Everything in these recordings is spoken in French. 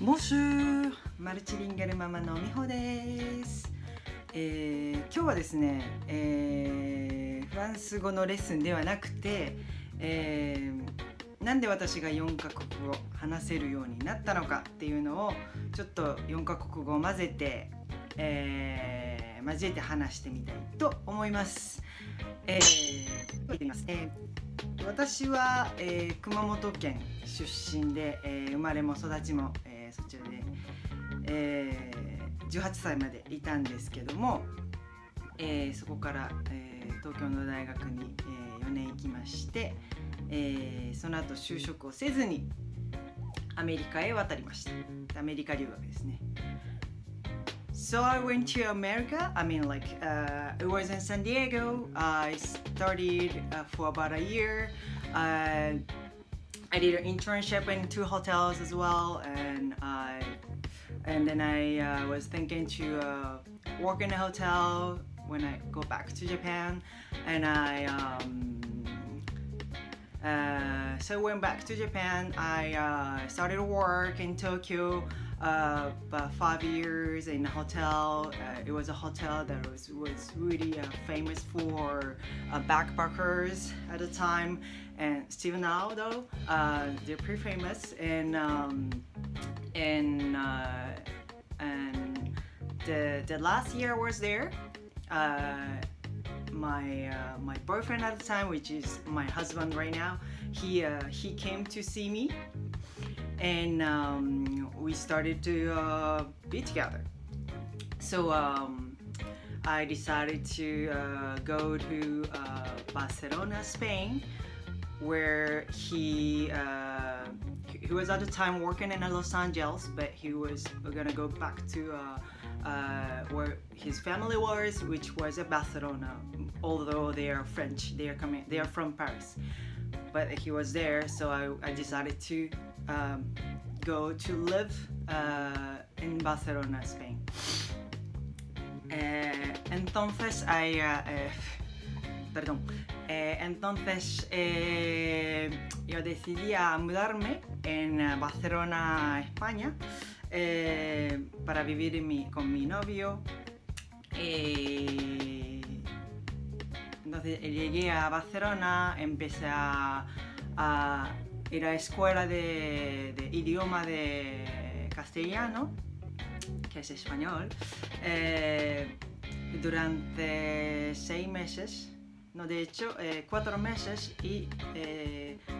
Bonjour! マルチリンガルママのみほです。今日はですね、フランス語のレッスンではなくて、なんで私が4カ国語話せるようになったのかっていうのをちょっと4カ国語を混ぜて、話してみたいと思います。私は、熊本県出身で、生まれも育ちも、そちらで、18歳までいたんですけども、そこから、東京の大学に、4年行きまして、その後就職をせずにアメリカへ渡りました。アメリカ留学ですね。So I went to America. It was in San Diego. I studied for about a year. I did an internship in 2 hotels as well, and then I was thinking to work in a hotel when I go back to Japan, and so I went back to Japan. I started work in Tokyo. About 5 years in a hotel. It was a hotel that was really famous for backpackers at the time, and still now though they're pretty famous. And the last year I was there, my boyfriend at the time, which is my husband right now, he came to see me. And we started to be together. So I decided to go to Barcelona, Spain, where he was at the time working in Los Angeles, but he was gonna go back to where his family was, which was at Barcelona. Although they are French, they are from Paris, but he was there, so I decided to go to live in Barcelona, Spain. Entonces yo decidí a mudarme en Barcelona, España, para vivir con mi novio. Entonces llegué a Barcelona, empecé a ir a la escuela de idioma de castellano, que es español, durante 6 meses, no, de hecho 4 meses y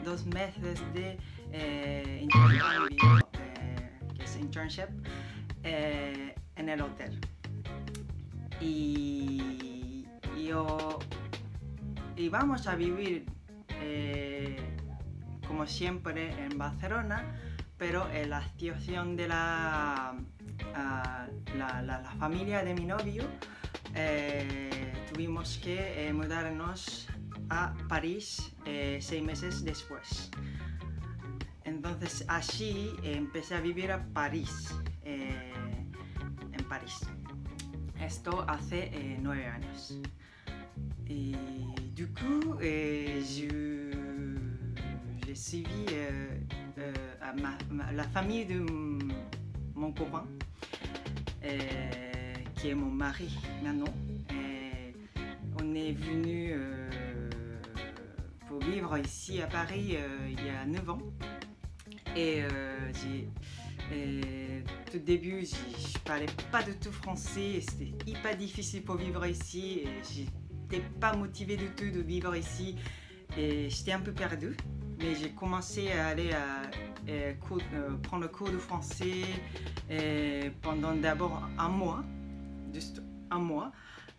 2 meses de intercambio, que es internship, en el hotel. Y vamos a vivir como siempre en Barcelona, pero la situación de la familia de mi novio, tuvimos que mudarnos a París 6 meses después. Entonces así empecé a vivir a París, en París. Esto hace 9 años. Et du coup, j'ai suivi la famille de mon copain, qui est mon mari maintenant. On est venu pour vivre ici à Paris il y a 9 ans. Et tout début, je parlais pas du tout français, c'était hyper difficile pour vivre ici. Et j'étais pas motivée du tout de vivre ici et j'étais un peu perdue. Mais j'ai commencé à aller prendre le cours de français pendant d'abord un mois, juste un mois,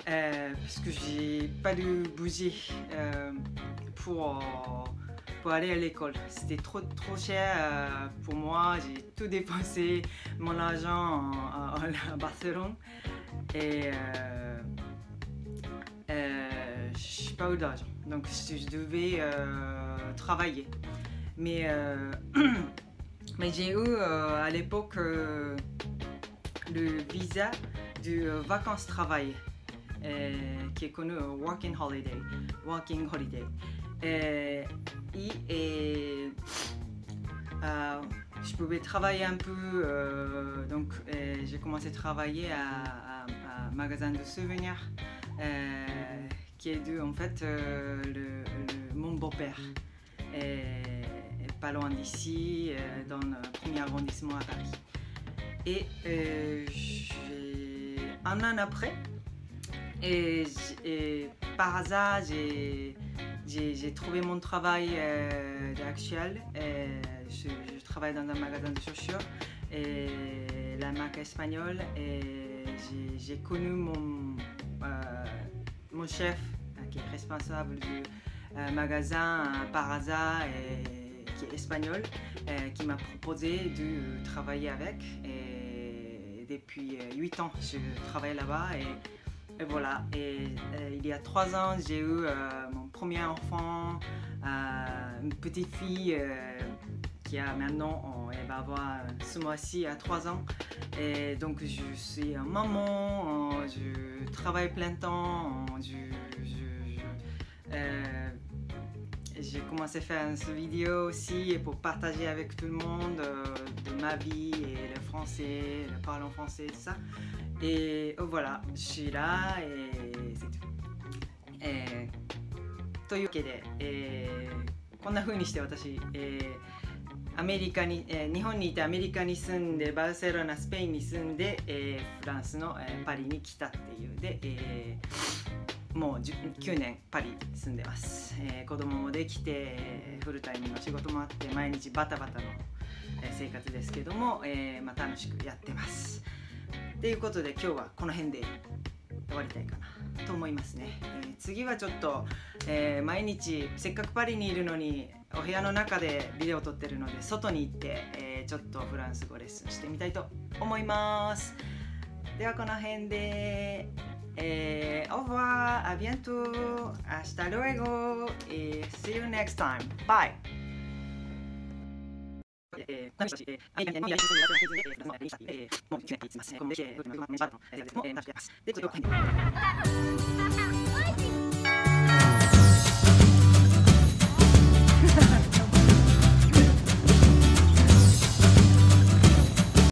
parce que j'ai pas dû bouger pour aller à l'école. C'était trop cher pour moi. J'ai tout dépensé mon argent à Barcelone et je n'ai pas eu d'argent, donc je devais travailler. Mais j'ai eu à l'époque le visa de vacances-travail, qui est connu Working Holiday. et je pouvais travailler un peu. Donc j'ai commencé à travailler à un magasin de souvenirs qui est dû en fait mon beau-père. Est pas loin d'ici, dans le premier arrondissement à Paris. Et un an après, et par hasard, j'ai trouvé mon travail actuel. Je travaille dans un magasin de chaussures, et la marque espagnole. Et j'ai connu mon chef qui est responsable du magasin par hasard, qui est espagnol, qui m'a proposé de travailler avec. Et depuis 8 ans, je travaille là-bas. Et voilà. Et il y a 3 ans, j'ai eu mon premier enfant, une petite fille qui a maintenant, elle va avoir ce mois-ci à 3 ans. Et donc je suis maman, je travaille plein temps, j'ai commencé à faire cette vidéo aussi pour partager avec tout le monde de ma vie et le français, le parler en français, tout ça. Et voilà, je suis là et c'est tout. というわけで、こんな風にして私、アメリカに、日本にいてアメリカに住んで、バルセロナ、スペインに住んで、フランスの、パリに来たっていうで、もう9年パリ住んでます。子供もできて、フルタイムの仕事もあって毎日バタバタの生活ですけども、楽しくやってます。ということで今日はこの辺で終わりたいかなと思いますね。次はちょっと、毎日せっかくパリにいるのにお部屋の中でビデオを撮ってるので外に行って、ちょっとフランス語レッスンしてみたいと思います。ではこの辺で、au revoir, à bientôt, hasta luego et see you next time. Bye. もう9年います。